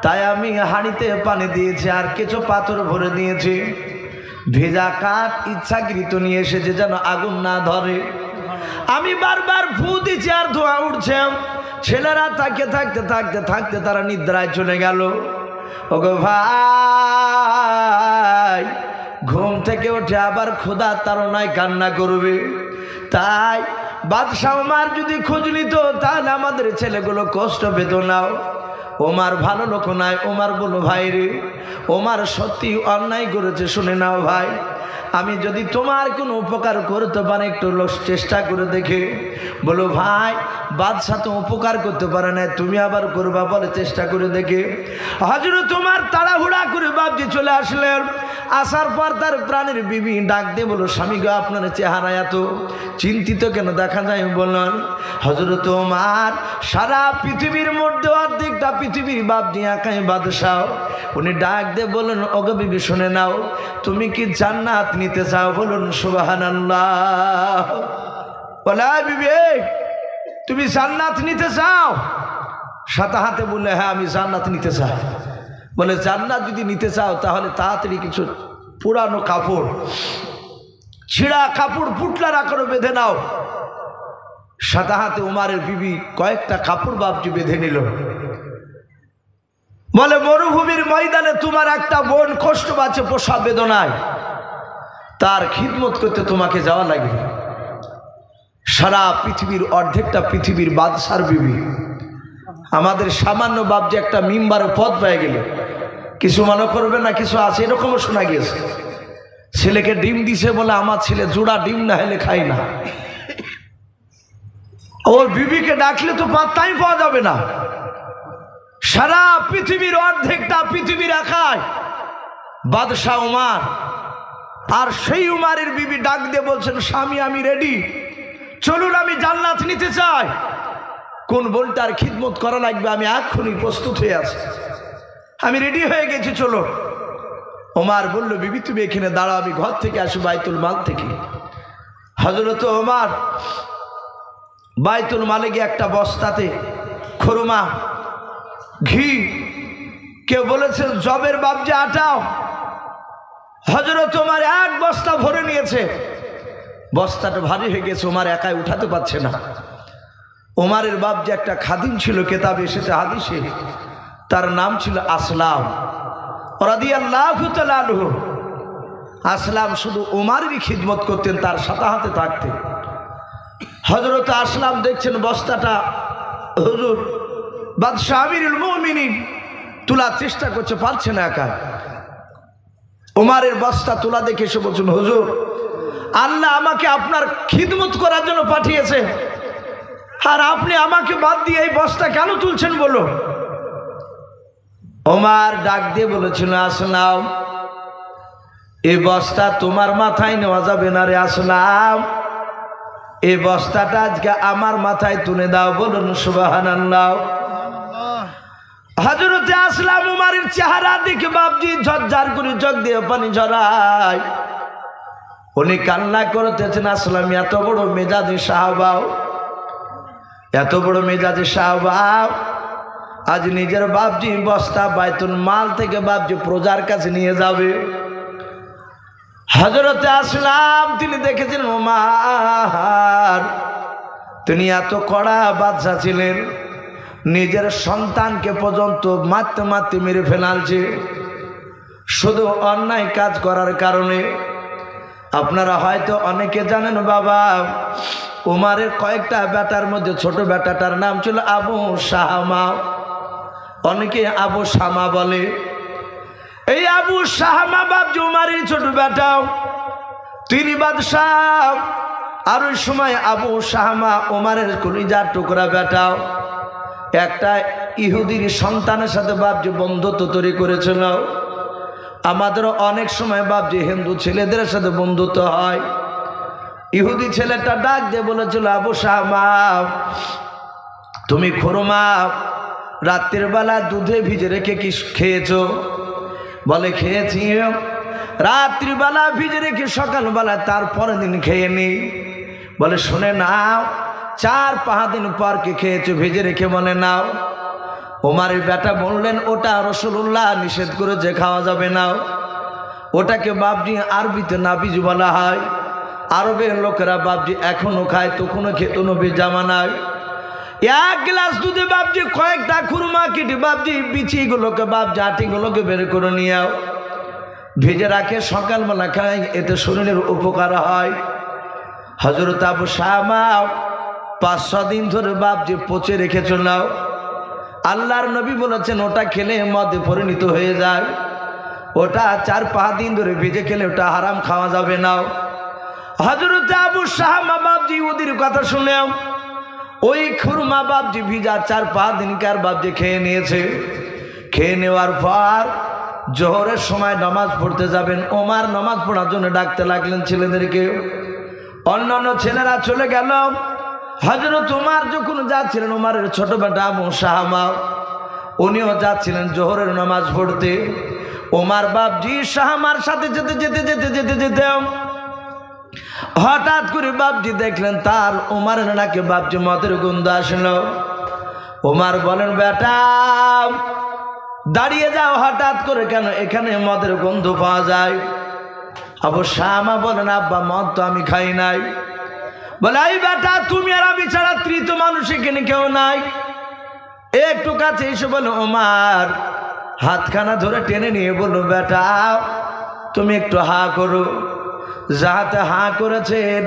তাই আমি হাঁড়িতে পানি দিয়েছি আর কিছু পাথর ভরে দিয়েছি, ভেজা কাঠ ইচ্ছাকৃত নিয়ে এসেছে যেন আগুন না ধরে। আমি বারবার ফু দিচ্ছি আর ধোঁয়া উঠছে। ছেলেরা তাকে থাকতে থাকতে থাকতে তারা নিদ্রায় চলে গেল। ওগো ভাই ঘুম থেকে উঠে আবার ক্ষুধার তাড়নায় কান্না করবে। তাই বাদশাহ ওমর যদি খোঁজ নিত তাহলে আমাদের ছেলেগুলো কষ্ট পেত না। ওমর ভালো লোক নাই। ওমর বলো, ভাই রে ওমর সত্যি অন্যায় করেছে, শুনে নাও ভাই, আমি যদি তোমার কোনো উপকার করতে পারি একটু চেষ্টা করে দেখে। বলো ভাই বাদশাহ তো উপকার করতে পারে না, তুমি আবার করবা, বলে চেষ্টা করে দেখে। হযরত ওমর তাড়াহুড়া করে বাপজি চলে আসলেন। আসার পর তার প্রাণের বিবি ডাক দিয়ে বলো, স্বামী গো আপনার চেহারা এত চিন্তিত কেন দেখা যায়? বললেন হযরত ওমর সারা পৃথিবীর মধ্যে অর্ধেকটা পৃথিবীর বাপজি একাই বাদশাহ। উনি ডাক দিয়ে বললেন, ওগো বিবি শুনে নাও, তুমি কি জান্নাত নিতে চাও? বলুন সুবহানাল্লাহ। বলে বিবি তুমি জান্নাত নিতে চাও? সাথে হাতে বললে, হ্যাঁ আমি জান্নাত নিতে চাই। বলে জান্নাত যদি নিতে চাও তাহলে তাড়াতাড়ি কিছু পুরানো কাপড়, ছিঁড়া কাপড় পুটলার আকারে বেঁধে নাও। সাথে হাতে ওমরের বিবি কয়েকটা কাপড় বাপজি বেঁধে নিল। বলে মরুভূমির ময়দানে তোমার একটা বোন কষ্ট পাচ্ছে প্রসব বেদনায়, তার খিদমত করতে তোমাকে যাওয়া লাগবে। সারা পৃথিবীর অর্ধেকটা পৃথিবীর বাদশার বিবি, আমাদের সামান্য বাপ যে একটা মিম্বারের পদ পেয়ে গেল, কিছু মনে করবে না, কিছু আছে এরকমও শোনা গিয়েছে। ছেলেকে ডিম দিছে বলে আমার ছেলে জোড়া ডিম না হলে খাই না। ওর বিবিকে ডাকলে তো পাত্তাই পাওয়া যাবে না। সারা পৃথিবীর অর্ধেকটা পৃথিবীর একাই বাদশাহ ওমর। আর সেই উমারের বিবি ডাক দিয়ে বলছেন, স্বামী আমি রেডি, চলুন আমি জান্নাত নিতে চাই। কোন বোনটার খিদমত করা লাগবে আমি এক্ষুনি প্রস্তুত হয়ে আছি, আমি রেডি হয়ে গেছি, চলো। ওমর বলল, বিবি তুমি এখানে দাঁড়াও, আমি ঘর থেকে আসি বাইতুল মাল থেকে। হযরত ওমর বাইতুল মালে গিয়ে একটা বস্তাতে খুরমা, ঘি, কেউ বলেছে জবের বাবজি আটাও, হযরত ওমর এক বস্তা ভরে নিয়েছে। বস্তাটা ভারী হয়ে গেছে, ওমর একাই উঠাতে পারছে না। ওমরের বাবজি একটা খাদিম ছিল, কেতাবে এসেছে হাদিসে, তার নাম ছিল আসলাম রাদিয়াল্লাহু তাআলা আনহু। আসলাম শুধু ওমরেরই খিদমত করতেন, তার সাথে হাতে থাকতেন। হযরত আসলাম দেখছেন বস্তাটা হুজুর বাদশাহ আমিরুল মুমিনিন তোলার চেষ্টা করছে, পারছে না একা। ওমরের বস্তা তোলা দেখে এসে বলছেন, হুজুর আল্লাহ আমাকে আপনার খিদমত করার জন্য পাঠিয়েছে, আর আপনি আমাকে বাদ দিয়ে এই বস্তা কেন তুলছেন বলো। ওমর ডাক দিয়ে বলেছিল, আসলাম এই বস্তা তোমার মাথায় নেওয়া যাবে না রে আসলাম, এই বস্তাটা আজকে আমার মাথায় তুলে দাও, বলুন সুবহানাল্লাহ। হযরত আসলাম ওমরের চেহারা দেখে বাপজি ঝরঝর করে চোখ দিয়ে পানি ঝরায়। উনি কান্না করতেছেন, আসলাম এত বড় মেজাজে সাহাবা, এত বড় মেজাজে সাহাবা, আজ নিজের বাপজি বস্তা বাইতুল মাল থেকে বাপজি প্রজার কাছে নিয়ে যাবে। হযরতে আসলাম তিনি দেখেছেন ওমর তিনি এত কড়া বাদশা ছিলেন, নিজের সন্তানকে পর্যন্ত মারতে মারতে মেরে ফেলালছে শুধু অন্যায় কাজ করার কারণে। আপনারা হয়তো অনেকে জানেন বাবা, ওমরের কয়েকটা বেটার মধ্যে ছোট বেটাটার নাম ছিল আবু শাহামা, অনেকে আবু শামা বলে। এই আবু শাহামা বাপজি ওমরের ছোট বেটাও, তিনি বাদশাহ। আর ওই সময় আবু শাহামা ওমরের কলিজার টুকরা বেটাও একটা ইহুদির সন্তানের সাথে বাপজি বন্ধুত্ব তৈরি করেছিল। আমাদেরও অনেক সময় বাপজি হিন্দু ছেলেদের সাথে বন্ধুত্ব হয়। ইহুদি ছেলেটা ডাক দিয়ে বলেছিল, আবু শাহামা তুমি খুরমা রাত্রির বেলা দুধে ভিজে রেখে কি খেয়েছো? বলে খেয়েছি। রাত্রিবেলা ভিজে রেখে সকালবেলা তারপরের দিন খেয়ে নি। বলে শুনে নাও, 4-5 দিন পর কি খেয়েছো ভিজে রেখে? বলে নাও। ওমরের বেটা বললেন, ওটা রাসূলুল্লাহ নিষেধ করেছে, খাওয়া যাবে না। ওটাকে বাপজি আরবিতে নাবিজ বলা হয়। আরবের লোকেরা বাপজি এখনো খায়, তখনও খেত নবী জামানায়। 1 গ্লাস দুধে বাপজি কয়েকটা খুরমা কেটে বাপজি বিচিগুলোকে বাপজি আটিগুলোকে বের করে নিয়ে ভেজে রাখে, সকালবেলা খায়, এতে শরীরের উপকার হয়। হযরত আবু শামা 5-6 দিন ধরে বাপজি পচে রেখেছিল। আল্লাহর নবী বলেছেন ওটা খেলে মদে পরিণত হয়ে যায়, ওটা 4-5 দিন ধরে ভেজে খেলে ওটা হারাম, খাওয়া যাবে না। হযরত আবু শামা বাপজি ওদের কথা শুনে ওই খুরমা বাপজি ভিজা 4-5 দিনকার বাপজি খেয়ে নিয়েছে। খেয়ে নেওয়ার পর জোহরের সময় নামাজ পড়তে যাবেন, ওমর নামাজ পড়ার জন্য ডাকতে লাগলেন ছেলেদেরকে। অন্যান্য ছেলেরা চলে গেল। হযরত ওমর যখন যাচ্ছিলেন, ওমরের ছোট বেটা আবু শামা উনিও যাচ্ছিলেন জোহরের নামাজ পড়তে। ওমর বাপজি শামার সাথে যেতে যেতে যেতে যেতে যেতে হঠাৎ করে বাপজি দেখলেন তার ওমরের নাকে বাপজি মদের গন্ধ আসলো। ওমর বলেন, বেটা দাঁড়িয়ে যাও, হঠাৎ করে কেন এখানে মদের গন্ধ পাওয়া যায়? আবু শামা বলেন, আব্বা মদ তো আমি খাই নাই। বলে, এই বেটা তুমি আর আমি ছাড়া তৃতীয় মানুষ এখানে কেউ নাই। একটু কাছে এসে বলো, ওমর হাতখানা ধরে টেনে নিয়ে বলল, বেটা তুমি একটু হা করো। যাহাতে হা করেছেন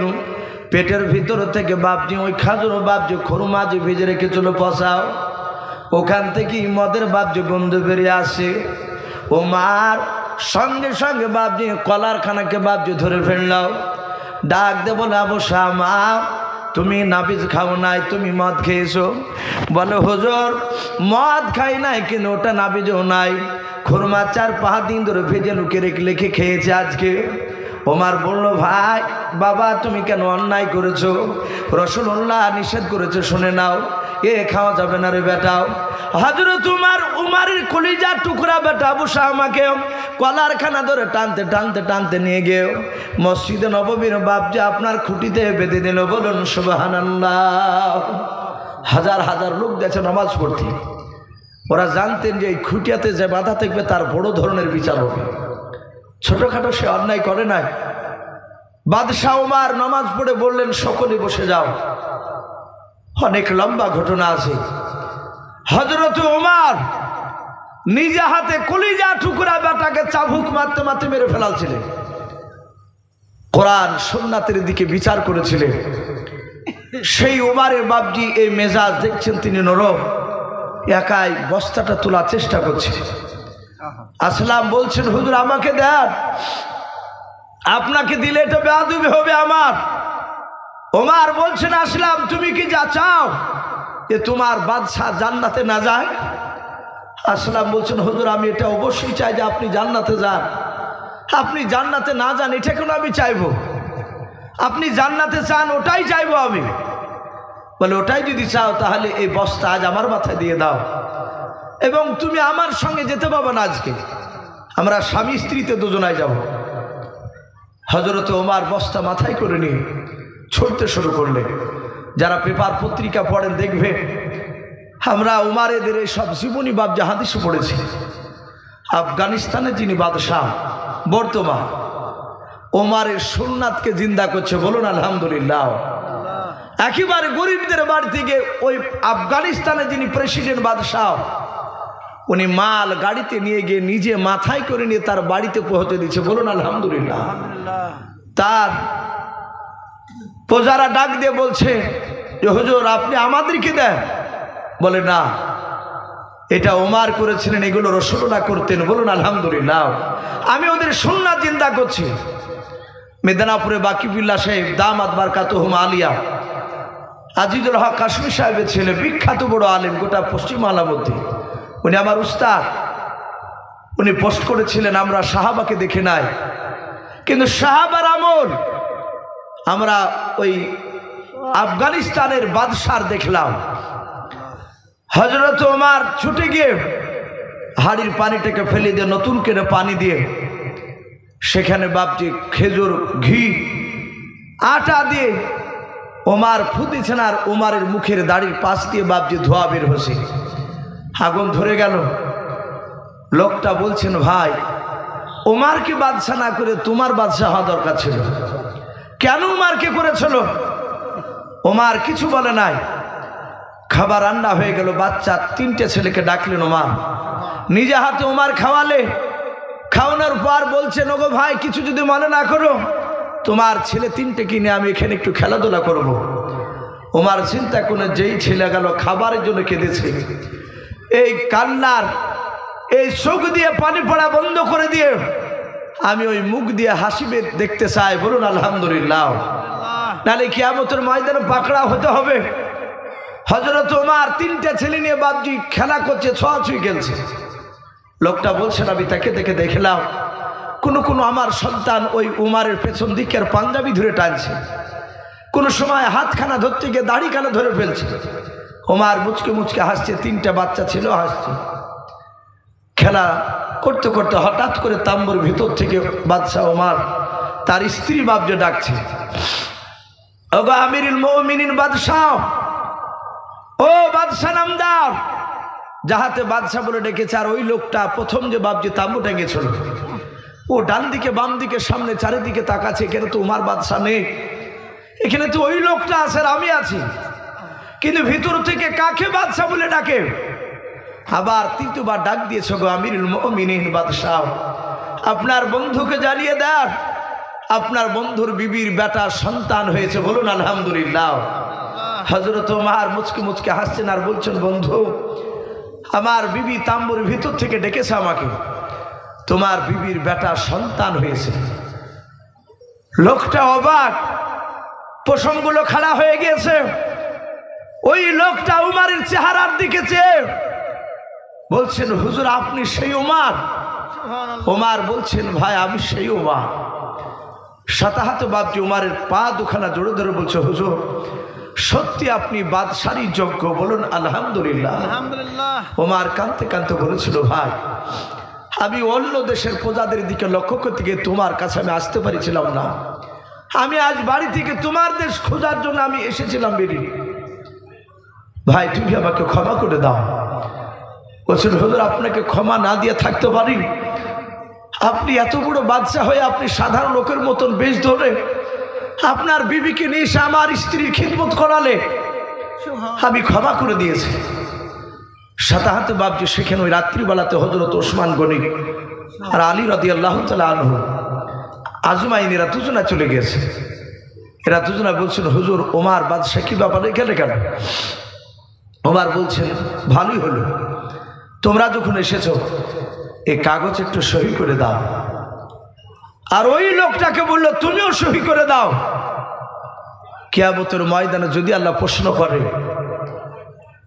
পেটের ভিতর থেকে বাপজি ওই খাজুর বাপজি খুরমা যে ভেজে রেখেছিল পচাও, ওখান থেকে মদের বাপজি গন্ধ বেরিয়ে আসে। ওমর সঙ্গে সঙ্গে বাপজি কলার খানাকে বাপজি ধরে ফেললাও। ডাক দে বলে, আবু শামা তুমি নাবিজ খাও নাই, তুমি মদ খেয়েছো? বলে, হুজুর মদ খাই নাই, কিন্তু ওটা নাবিজও নাই, খুরমা 4-5 দিন ধরে ভেজে লুকে রেখে খেয়েছে আজকে। ওমর বলল, ভাই বাবা তুমি কেন অন্যায় করেছো? রাসূলুল্লাহ নিষেধ করেছে, শুনে নাও, এ খাওয়া যাবে না রে বেটাও। হযরত উমরের কলিজার টুকরা বেটা আবু শামাকে কলার খানা ধরে টানতে টানতে টানতে নিয়ে গিয়ে মসজিদে নববীর বাপজি আপনার খুঁটিতে বেঁধে দিল। বলুন সুবহানাল্লাহ। হাজার হাজার লোক গেছে নামাজ পড়তে। ওরা জানতেন যে এই খুঁটিয়াতে যে বাধা থাকবে তার বড় ধরনের বিচার হবে। ছোটখাটো সে অন্যায় করে নাই। বাদশাহ ওমর নামাজ পড়ে বললেন, সকলে বসে যাও। অনেক লম্বা ঘটনা আছে। হযরত ওমর নিজে হাতে কলিজা টুকরা বেটাকে চাবুক মারতে মারতে মেরে ফেলাছিলেন। কোরআন সুন্নাতের দিকে বিচার করেছিলেন। সেই ওমরের বাপজি এই মেজাজ দেখছেন তিনি নরম, একাই বস্তাটা তোলার চেষ্টা করছে। আসলাম বলছেন, হুজুর আমাকে দেন, আপনাকে দিলে এটা বেয়াদবি হবে আমার। ওমর বলছেন, আসলাম তুমি কি যা চাও যে তোমার বাদশাহ জান্নাতে না যায়? আসলাম বলছেন, হুজুর আমি এটা অবশ্যই চাই যে আপনি জান্নাতে যান। আপনি জান্নাতে না যান এটা কেন আমি চাইবো? আপনি জান্নাতে চান ওটাই চাইবো আমি। বলে, ওটাই যদি চাও তাহলে এই বস্তা আজ আমার মাথায় দিয়ে দাও, এবং তুমি আমার সঙ্গে যেতে পারবে না। আজকে আমরা স্বামী স্ত্রীতে দুজনায় যাব। হযরত ওমর বস্তা মাথায় করে নিয়ে ছুটতে শুরু করলে। যারা পেপার পত্রিকা পড়েন দেখবে আমরা উমারেদের এই সব জীবনী বাব হাদিসে পড়েছি। আফগানিস্তানে যিনি বাদশাহ বর্তমান, ওমরের সুন্নাতকে জিন্দা করছে। বলুন আলহামদুলিল্লাহ। একেবারে গরিবদের বাড়ি থেকে ওই আফগানিস্তানে যিনি প্রেসিডেন্ট বাদশাহ, উনি মাল গাড়িতে নিয়ে গিয়ে নিজে মাথায় করে নিয়ে তার বাড়িতে পৌঁছে দিচ্ছে। বলুন আলহামদুলিল্লাহ। তার প্রজারা ডাক দিয়ে বলছে যে হুজুর আপনি আমাদেরকে দেন। বলে, না, এটা ওমর করেছিলেন, এগুলো রাসূলুল্লাহ করতেন। বলুন আলহামদুলিল্লাহ। আমি ওদের সুন্নাত জিন্দা করছি। মেদিনীপুরে বাকিবুল্লাহ সাহেব দামাত বারকাতুহুম আলিয়া, আজিজুল হক কাশ্মীর সাহেবের ছেলে, বিখ্যাত বড় আলেম গোটা পশ্চিম বাংলার মধ্যে। উনি আমার উস্তাদ। উনি পোস্ট করেছিলেন, আমরা সাহাবাকে দেখে নাই, কিন্তু সাহাবার আমল আমরা ওই আফগানিস্তানের বাদশার দেখলাম। হযরত ওমর ছুটে গিয়ে হাড়ির পানিটাকে ফেলে দিয়ে নতুন করে পানি দিয়ে সেখানে বাপজি খেজুর, ঘি, আটা দিয়ে ওমর ফুদিয়েছেন। আর ওমরের মুখের দাড়ির পাশ দিয়ে বাপজি ধোয়া বের হয়েছে। আগুন ধরে গেল। লোকটা বলছেন, ভাই ওমরকে বাদশা না করে তোমার বাদশা হওয়া দরকার ছিল। কেন ওমরকে করেছিল? ওমর কিছু বলে নাই। খাবার রান্না হয়ে গেল। বাচ্চা তিনটে ছেলেকে ডাকলেন ওমর, নিজে হাতে ওমর খাওয়ালে। খাওয়ানোর পর বলছেন, ওগো ভাই কিছু যদি মনে না করো, তোমার ছেলে তিনটে কিনে আমি এখানে একটু খেলাধুলা করব। ওমর চিন্তা করে যেই ছেলে গেল খাবারের জন্য কেঁদেছে, এই কান্নার এই চোখ দিয়ে পানি পড়া বন্ধ করে দিয়ে আমি ওই মুখ দিয়ে হাসিবে দেখতে চাই। বলুন আলহামদুলিল্লাহ। নাহলে কিয়ামতের ময়দানে পাকড়া হতে হবে। হযরত ওমর তিনটা ছেলে নিয়ে বাপজি খেলা করছে, ছোঁয়াছুঁই খেলছে। লোকটা বলছেন, আমি তাকে দেখে দেখলাম কোনো আমার সন্তান ওই উমারের পেছন দিকের পাঞ্জাবি ধরে টানছে, কোনো সময় হাতখানা ধরতে গিয়ে দাড়িখানা ধরে ফেলছে। ওমর মুচকে মুচকে হাসছে, তিনটা বাচ্চা ছিল হাসছে। খেলা করতে করতে হঠাৎ করে তাম্বুর ভিতর থেকে বাদশাহ ওমর তার স্ত্রী বাপজে ডাকছে, ওগো আমিরুল মুমিনিন বাদশাহ, ও বাদশাহ নামদার। যাহাতে বাদশাহ বলে ডেকেছে। আর ওই লোকটা প্রথম যে বাপজি তাম্বু টেঙ্গেছিল, ও ডান দিকে বাম দিকে সামনে চারিদিকে তাকাচ্ছে, এখানে তো উমার বাদশাহ নেই, এখানে তো ওই লোকটা আছে আর আমি আছি, কিন্তু ভিতর থেকে কাকে বাদশাহ বলে ডাকে। আবার তৃতীয়বার ডাক দিয়েছে, গো আমিরুল মুমিনিন বাদশাহ, আপনার বন্ধুকে জানিয়ে দেন আপনার বন্ধুর বিবির বেটা সন্তান হয়েছে। বলুন আলহামদুলিল্লাহ। হযরত ওমর মুচকে মুচকে হাসছেন আর বলছেন, বন্ধু আমার বিবি তাম্বুর ভিতর থেকে ডেকেছে আমাকে, তোমার বিবির বেটা সন্তান হয়েছে। লোকটা অবাক, প্রসঙ্গগুলো খাড়া হয়ে গিয়েছে। ওই লোকটা উমারের চেহারার দিকে চেয়ে বলছেন, হুজুর আপনি সেই উমার? ওমর বলছেন, ভাই আমি সেই উমার। সাতাহাত বাপজি উমারের পা দুখানা জোরে ধরে বলছে, হুজুর সত্যি আপনি বাদশারই যোগ্য, বলুন আলহামদুলিল্লাহ। আলহামদুলিল্লাহ। ওমার কাঁদতে কাঁদতে বলেছিল, ভাই আমি অন্য দেশের প্রজাদের দিকে লক্ষ্য করতে গিয়ে তোমার কাছে আমি আসতে পারছিলাম না। আমি আজ বাড়ি থেকে তোমার দেশ খোঁজার জন্য আমি এসেছিলাম বেরিয়ে। ভাই তুমি আমাকে ক্ষমা করে দাও। বলছেন, হুজুর আপনাকে ক্ষমা না দিয়ে থাকতে পারি? আপনি এত বড় বাদশা হয়ে আপনি সাধারণ লোকের মতন বেশ ধরে আপনার বিবিকে নিয়ে এসে আমার স্ত্রীর খিদমত করালে, আমি ক্ষমা করে দিয়েছি। সাতাহাত বাপজি সেখানে ওই রাত্রিবেলাতে হযরত ওসমান গনি আর আলী রাদিয়াল্লাহু তাআলা আনহু আজমাইন এরা দুজনা চলে গেছে। এরা দুজনা বলছেন, হুজুর ওমর বাদশা কি ব্যাপার এখানে কেন? ওমর বলছেন, ভালোই হলো, তোমরা যখন এসেছো এই কাগজ একটু সহি করে দাও। আর ওই লোকটাকে বললো, তুমিও সহি করে দাও। কিয়ামতের ময়দানে যদি আল্লাহ প্রশ্ন করে,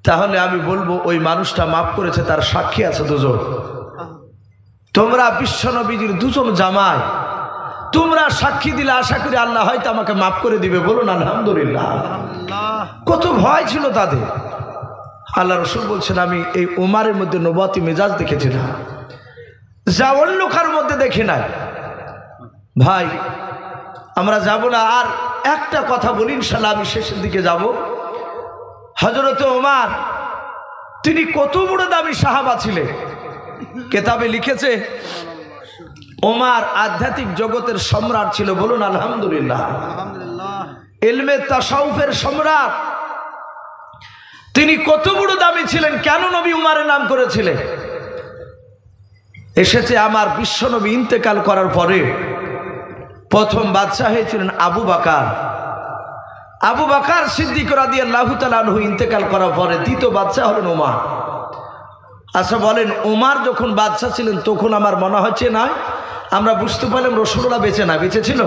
তাহলে আমি বলবো ওই মানুষটা মাফ করেছে, তার সাক্ষী আছে দুজন। তোমরা বিশ্বনবীজির দুজন জামাই, তোমরা সাক্ষী দিলে আশা করি আল্লাহ হয়তো আমাকে মাফ করে দিবে, বলুন আলহামদুলিল্লাহ। কত ভয় ছিল তাদের। আল্লাহ রসুল বলছেন, আমি এই উমারের মধ্যে নবুয়তি মেজাজ দেখেছি না, যা অন্য কার মধ্যে দেখি নাই। ভাই আমরা যাব না, আর একটা কথা বলি, ইনশাআল্লাহ আমি শেষের দিকে যাব। হযরত ওমর তিনি কত বড় দামি সাহাবা ছিলেন। কেতাবে লিখেছে ওমর আধ্যাত্মিক জগতের সম্রাট ছিল, বলুন আলহামদুলিল্লাহ। ইলমে তাসাউফের সম্রাট। তিনি কত বড় দামি ছিলেন, কেন নবী উমারের নাম করেছিলেন? এসেছে আমার বিশ্বনবী ইন্তেকাল করার পরে প্রথম বাদশা হয়েছিলেন আবু বকর। আবু বকর সিদ্দিক রাদিয়াল্লাহু তাআলা আনহু ইন্তেকাল করার পরে দ্বিতীয় বাদশা হলেন ওমর। আচ্ছা বলেন, ওমর যখন বাদশা ছিলেন তখন আমার মনে হচ্ছে না, আমরা বুঝতে পারলাম রাসূলুল্লাহ বেঁচে না, বেঁচে ছিল।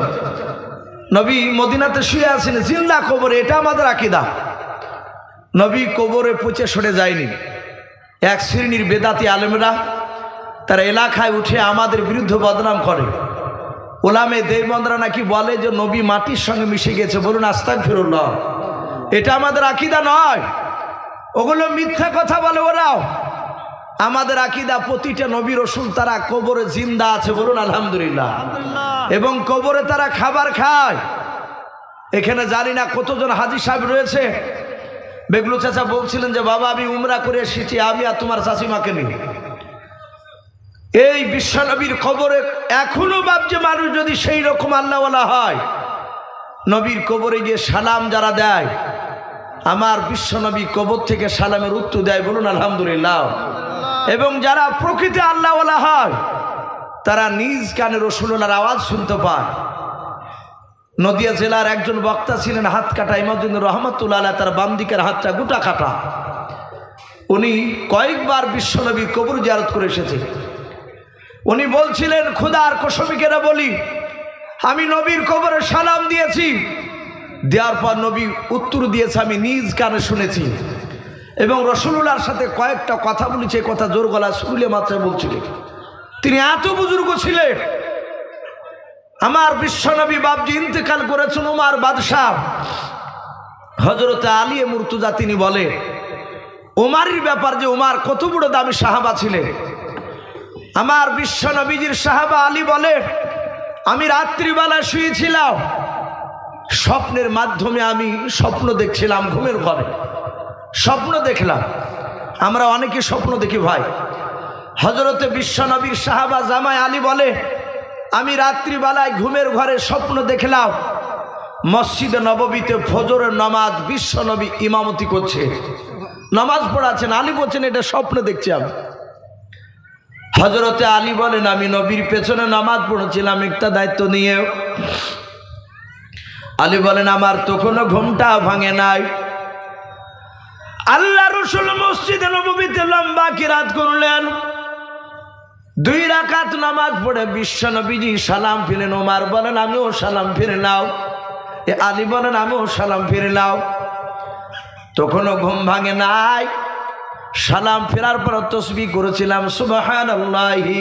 নবী মদিনাতে শুয়ে আছেন জিন্দা কবরে, এটা আমাদের আকীদা। নবী কবরে পচে সরে যায়নি। এক শ্রেণীর বেদাতি আলেমরা তারা এলাকায় উঠে আমাদের বিরুদ্ধে বদনাম করে। ওলামে দেওবন্দরা নাকি বলে যে নবী মাটির সঙ্গে মিশে গেছে, বলুন আস্তাগফিরুল্লাহ। এটা আমাদের আকীদা নয়, ওগুলো মিথ্যা কথা বলে ওরাও। আমাদের আকীদা প্রতিটা নবী রাসূল তারা কবরে জিন্দা আছে, বলুন আলহামদুলিল্লাহ। এবং কবরে তারা খাবার খায়। এখানে জানি না কতজন হাজী সাহেব রয়েছে। বেগলু চাচা বলছিলেন যে বাবা আমি উমরা করে এসেছি, আমি আর তোমার চাচিমাকে নিয়ে। এই বিশ্বনবীর কবরে এখনো বাপজি মানুষ যদি সেই রকম আল্লাহওয়ালা হয়, নবীর কবরে গিয়ে সালাম যারা দেয়, আমার বিশ্বনবী কবর থেকে সালামের উত্তর দেয়, বলুন আলহামদুলিল্লাহ। এবং যারা প্রকৃতি আল্লাহওয়ালা হয় তারা নিজ কানে রাসূলুল্লাহর আওয়াজ শুনতে পায়। নদিয়া জেলার একজন বক্তা ছিলেন হাত কাটা ইমামউদ্দিন রহমাতুল্লাহ আলাইহি, তার বাম দিকের হাতটা গোটা কাটা। উনি কয়েকবার বিশ্বনবীর কবর জিয়ারত করে এসেছে। উনি বলছিলেন, খোদার কসমিকেরা বলি, আমি নবীর কবরে সালাম দিয়েছি, দেওয়ার পর নবী উত্তর দিয়েছে, আমি নিজ কানে শুনেছি। এবং রাসূলুল্লাহর সাথে কয়েকটা কথা বলেছে, কথা জোর গলা শুনলে মাত্র বলছিলেন। তিনি এত বুজুর্গ ছিলেন। আমার বিশ্বনবী বাপজি ইন্তেকাল করেছেন ওমর বাদশাহ। হযরত আলী মুর্তজা তিনি বলে ওমরের ব্যাপার যে ওমর কত বড় দামি সাহাবা ছিলেন। আমার বিশ্বনবীজির সাহাবা আলী বলে, আমি রাত্রিবেলা শুয়েছিলাম, স্বপ্নের মাধ্যমে আমি স্বপ্ন দেখছিলাম, ঘুমের ঘরে স্বপ্ন দেখলাম। আমরা অনেকে স্বপ্ন দেখি ভাই। হযরতে বিশ্বনবীর সাহাবা জামাই আলী বলে, আমি রাত্রিবেলায় ঘুমের ঘরে স্বপ্ন দেখলাম মসজিদে নববীতে ফজরের নামাজ বিশ্বনবী ইমামতি করছে, নামাজ পড়াচ্ছেন। আলী বলছেন এটা স্বপ্ন দেখছি আমি। হযরতে আলী বলেন, আমি নবীর পেছনে নামাজ পড়েছিলাম একটা দায়িত্ব নিয়ে। আলী বলেন, আমার তো কোনো ঘুমটা ভাঙে নাই। আল্লাহ রাসূল মসজিদে নববীতে লম্বা কিরাত করলেন, 2 রাকাত নামাজ পড়ে বিশ্বনবীজি সালাম ফিরেন। ওমর বলেন, আমিও সালাম ফিরে নাও। আলী বলেন, আমিও সালাম ফিরে নাও। তখনও ঘুম ভাঙে নাই। সালাম ফেরার পর তসবিহ করেছিলাম সুবহানাল্লাহি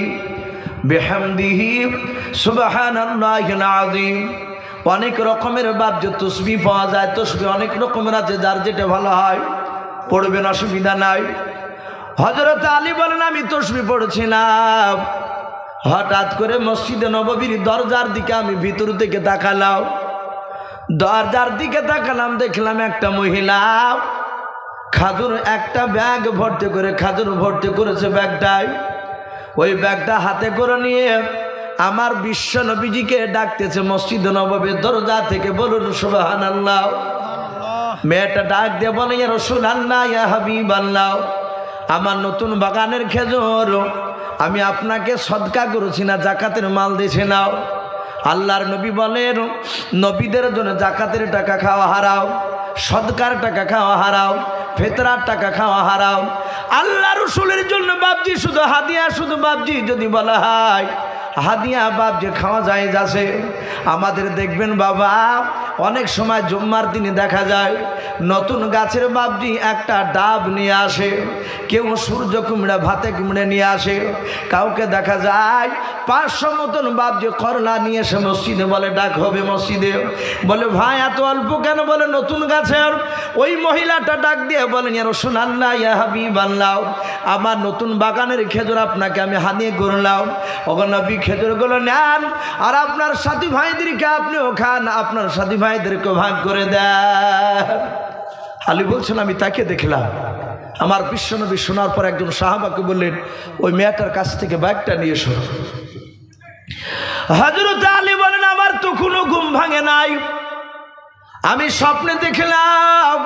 বিহামদিহি সুবহানাল্লাহিল আযীম। অনেক রকমের বাদ্য তসবিহ পাওয়া যায়, তসবিহ অনেক রকমের আছে, যার যেটা ভালো হয় পড়বেন, অসুবিধা নাই। হযরত আলী বলেন আমি তসবিহ পড়ছিলাম, হঠাৎ করে মসজিদে নববীর দরজার দিকে আমি ভিতর থেকে তাকালাম। দরজার দিকে তাকালাম, দেখলাম একটা মহিলা খাজুর, একটা ব্যাগ ভর্তি করে খাজুর ভর্তি করেছে ব্যাগটায়। ওই ব্যাগটা হাতে করে নিয়ে আমার বিশ্ব নবীজিকে ডাকতেছে মসজিদ নববীর দরজা থেকে। বলুন সুবহানাল্লাহ। মেয়েটা ডাক দিয়ে বলে ইয়া রাসূলুল্লাহ, ইয়া হাবিবাল্লাহ, আমার নতুন বাগানের খেজুর আমি আপনাকে সদকা করেছি না, জাকাতের মাল দিয়েছি নাও। আল্লাহর নবী বলেন নবীদের জন্য জাকাতের টাকা খাওয়া হারাম, সদকার টাকা খাওয়া হারাম, ফিতরার টাকা খাওয়া হারাম। আল্লাহ রাসূলের জন্য বাপজি শুধু হাদিয়া, শুধু বাপজি যদি বলা হয় হাদিয়া বাপজি খাওয়া যায় যাচ্ছে। আমাদের দেখবেন বাবা অনেক সময় জুম্মার দিনে দেখা যায় নতুন গাছের বাপজি একটা ডাব নিয়ে আসে, কেউ সূর্য কুমড়া ভাতে কুমড়ে নিয়ে আসে, কাউকে দেখা যায় 500 মতন বাপজি করলা নিয়ে এসে মসজিদে বলে ডাক হবে মসজিদে। বলে ভাই এত অল্প কেন? বলে নতুন গাছের। ওই মহিলাটা ডাক দিয়ে বলেন ইয়া রাসূলুল্লাহ, ইয়া হাবিবাল্লাহ, আমার নতুন বাগানের খেজুর আপনাকে আমি হাদিয়া করলাম। ওগো নবী খেজুরগুলো নেন আর আপনার সাথী ভাইদেরকে আপনিও খান, আপনার সাথী ভাইদেরকে ভাগ করে দেন। আলী বলছেন আমি তাকে দেখলাম। আমার বিশ্বনবী শোনার পর একজন সাহাবাকে বললেন ওই মেয়েটার কাছ থেকে ব্যাগটা নিয়ে এসো। হযরত আলী বলেন আমার তো কোনো ঘুম ভাঙে নাই, আমি স্বপ্নে দেখলাম